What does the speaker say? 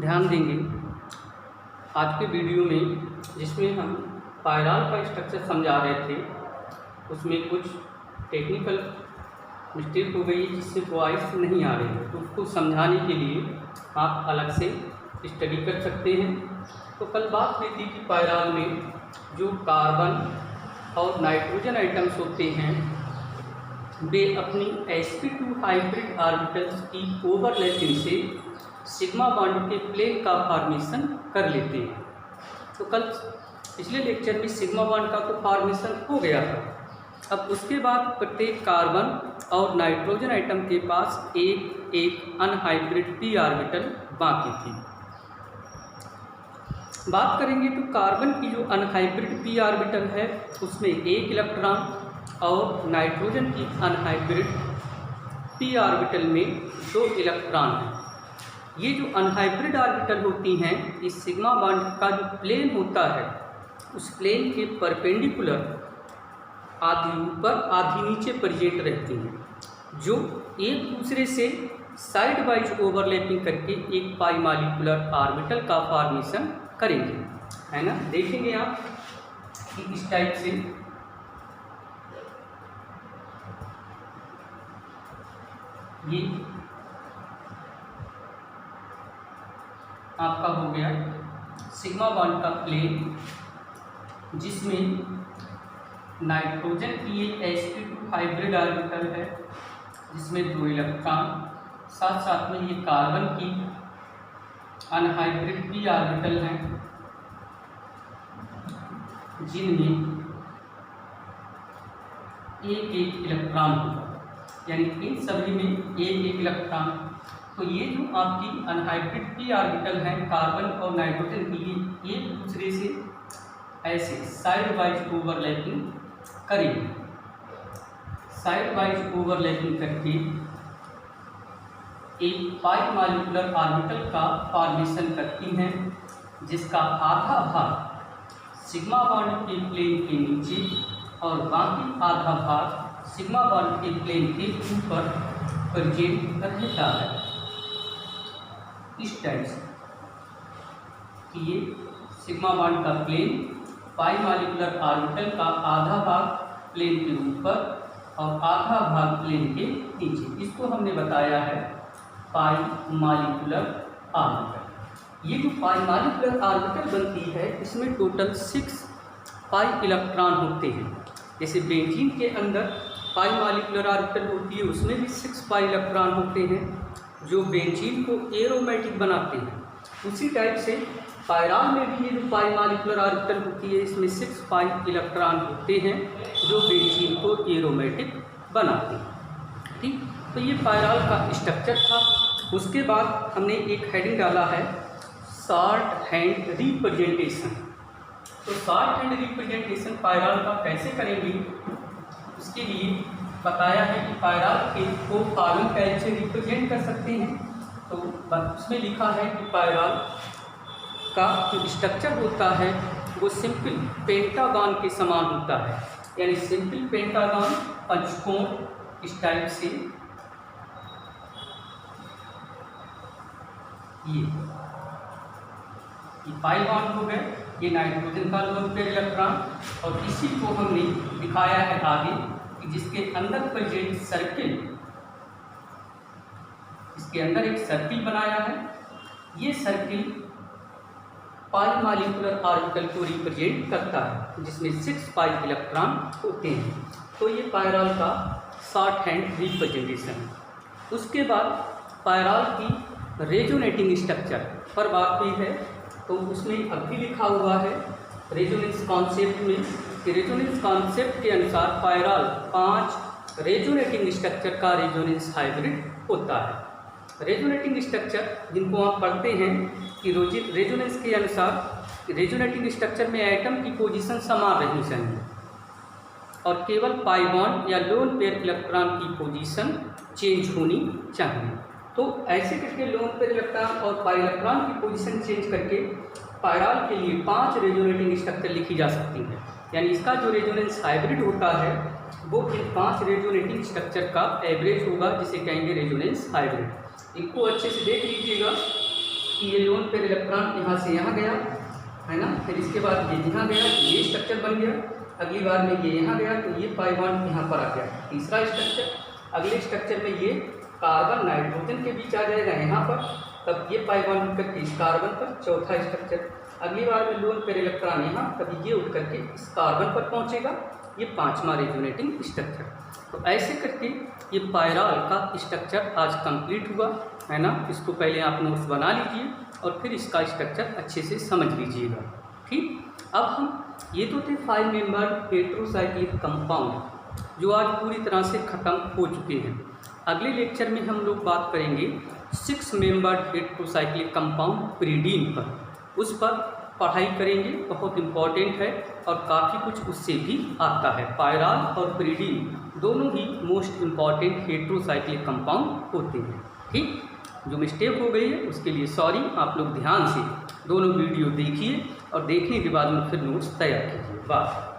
ध्यान देंगे आज के वीडियो में, जिसमें हम पायराल का स्ट्रक्चर समझा रहे थे। उसमें कुछ टेक्निकल मिस्टेक हो गई जिससे वॉइस नहीं आ रही है, तो उसको समझाने के लिए आप अलग से स्टडी कर सकते हैं। तो कल बात हुई थी कि पायराल में जो कार्बन और नाइट्रोजन आइटम्स होते हैं वे अपनी sp2 हाइब्रिड ऑर्बिटल्स की ओवरलैपिंग से सिग्मा बॉन्ड के प्लेन का फॉर्मेशन कर लेते हैं। तो कल पिछले लेक्चर में सिग्मा बॉन्ड का तो फॉर्मेशन हो गया था। अब उसके बाद प्रत्येक कार्बन और नाइट्रोजन आइटम के पास एक एक अनहाइब्रिड p ऑर्बिटल बाकी थी। बात करेंगे तो कार्बन की जो अनहाइब्रिड p ऑर्बिटल है उसमें एक इलेक्ट्रॉन और नाइट्रोजन की अनहाइब्रिड p ऑर्बिटल में 2 इलेक्ट्रॉन हैं। ये जो अनहाइब्रिड ऑर्बिटल होती हैं, इस सिग्मा बॉन्ड का जो प्लेन होता है उस प्लेन के परपेंडिकुलर आधी ऊपर आधी नीचे प्रेजेंट रहती हैं, जो एक दूसरे से साइड वाइज ओवरलैपिंग करके एक पाई मॉलिक्यूलर ऑर्बिटल का फॉर्मेशन करेंगे, है ना। देखेंगे आप कि इस टाइप से ये आपका हो गया सिग्मा बॉन्ड का प्लेन, जिसमें नाइट्रोजन की ये sp2 हाइब्रिड ऑर्बिटल है जिसमें 2 इलेक्ट्रॉन, साथ साथ में ये कार्बन की अनहाइब्रिड p ऑर्बिटल हैं जिनमें एक एक इलेक्ट्रॉन होगा, यानी इन सभी में एक एक इलेक्ट्रॉन। तो ये जो आपकी अनहाइब्रिड p ऑर्बिटल हैं कार्बन और नाइट्रोजन की, एक दूसरे से ऐसे साइड वाइज ओवरलैपिंग करेंगे। साइड वाइज ओवरलैपिंग करके एक पाई मॉलिक्यूलर ऑर्बिटल का फॉर्मेशन करती हैं, जिसका आधा भाग सिग्मा बॉन्ड के प्लेन के नीचे और बाकी आधा भाग सिग्मा बॉन्ड के प्लेन के ऊपर प्रेजेंट रहता है। इस टाइप से कि ये सिग्मा बॉन्ड का प्लेन पाई मॉलिक्यूलर ऑर्बिटल का आधा भाग प्लेन के ऊपर और आधा भाग प्लेन के नीचे, इसको हमने बताया है पाई मॉलिक्यूलर ऑर्बिटल। ये जो पाई मॉलिक्यूलर ऑर्बिटल बनती है इसमें टोटल 6 पाई इलेक्ट्रॉन होते हैं। जैसे बेंजीन के अंदर पाई मॉलिक्यूलर ऑर्बिटल होती है, उसमें भी 6 पाई इलेक्ट्रॉन होते हैं जो बेंजीन को एरोमेटिक बनाते हैं। उसी टाइप से पायराल में भी ये जो पाई मॉलिक्यूलर ऑर्बिटल होती है इसमें 6 पाई इलेक्ट्रॉन होते हैं जो बेंजीन को एरोमेटिक बनाते हैं। ठीक, तो ये पायराल का स्ट्रक्चर था। उसके बाद हमने एक हेडिंग डाला है शॉर्ट हैंड रिप्रेजेंटेशन। तो शॉर्ट हैंड रिप्रेजेंटेशन पायराल का कैसे करेंगे, उसके लिए बताया है कि पायराल के को कॉलम कैसे रिप्रेजेंट कर सकते हैं। तो उसमें लिखा है कि पायराल का जो स्ट्रक्चर होता है वो सिंपल पेंटागन के समान होता है, यानी सिंपल पेंटागन पंचकोण इस टाइप से। ये पाई बॉन्ड हो गए, ये नाइट्रोजन का लोन पेयर इलेक्ट्रॉन, और इसी को हमने दिखाया है आगे कि जिसके अंदर प्रेजेंट सर्किल, इसके अंदर एक सर्किल बनाया है। ये सर्किल पाई मॉलिक्यूलर ऑर्बिटल को रिप्रेजेंट करता है जिसमें 6 पाई इलेक्ट्रॉन होते हैं। तो ये पायराल का शॉर्ट हैंड रिप्रेजेंटेशन है। उसके बाद पायराल की रेजोनेटिंग स्ट्रक्चर पर बात हुई है, तो उसमें अब भी लिखा हुआ है रेजोनेंस कॉन्सेप्ट में कि रेजोनेंस कॉन्सेप्ट के अनुसार पायराल 5 रेजोनेटिंग स्ट्रक्चर का रेजोनेंस हाइब्रिड होता है। रेजोनेटिंग स्ट्रक्चर जिनको आप पढ़ते हैं कि रेजोनेंस के अनुसार रेजोनेटिंग स्ट्रक्चर में एटम की पोजीशन समान रहनी चाहिए और केवल पाई बॉन्ड या लोन पेयर इलेक्ट्रॉन की पोजीशन चेंज होनी चाहिए। तो ऐसे करके लोन पेयर इलेक्ट्रॉन और पाई इलेक्ट्रॉन की पोजीशन चेंज करके पायराल के लिए 5 रेजोनेटिंग स्ट्रक्चर लिखी जा सकती हैं। यानी इसका जो रेजोनेंस हाइब्रिड होता है वो इन 5 रेजोनेटिंग स्ट्रक्चर का एवरेज होगा, जिसे कहेंगे रेजोनेंस हाइब्रिड। इनको अच्छे से देख लीजिएगा कि ये लोन पेयर इलेक्ट्रॉन यहाँ से यहाँ गया, है ना, फिर इसके बाद ये यहाँ गया, ये स्ट्रक्चर बन गया। अगली बार में ये यहाँ गया तो ये पाई बॉन्ड यहाँ पर आ गया, तीसरा स्ट्रक्चर। अगले स्ट्रक्चर में ये कार्बन नाइट्रोजन के बीच आ जाएगा यहाँ पर, तब ये पाई बॉन्ड उठ करके इस कार्बन पर, चौथा स्ट्रक्चर। अगली बार में लोन पेयर इलेक्ट्रॉन यहाँ, तभी ये उठ करके इस कार्बन पर पहुँचेगा, ये पांचवा रेजोनेटिंग स्ट्रक्चर। तो ऐसे करके ये पायराल का स्ट्रक्चर आज कंप्लीट हुआ, है ना। इसको पहले आप नोट्स बना लीजिए और फिर इसका स्ट्रक्चर अच्छे से समझ लीजिएगा, ठीक। अब हम ये तो थे 5 मेंबर हेट्रोसाइक्लिक कंपाउंड जो आज पूरी तरह से ख़त्म हो चुके हैं। अगले लेक्चर में हम लोग बात करेंगे 6 मेंबर हेट्रोसाइक्लिक कंपाउंड पिरिडीन पर, उस पर पढ़ाई करेंगे, बहुत इम्पॉर्टेंट है और काफ़ी कुछ उससे भी आता है। पायराल और पिरिडीन दोनों ही मोस्ट इम्पॉर्टेंट हेट्रोसाइक्लिक कंपाउंड होते हैं, ठीक। जो मिस्टेक हो गई है उसके लिए सॉरी। आप लोग ध्यान से दोनों वीडियो देखिए और देखने के बाद में फिर नोट्स तैयार कीजिए। बाय।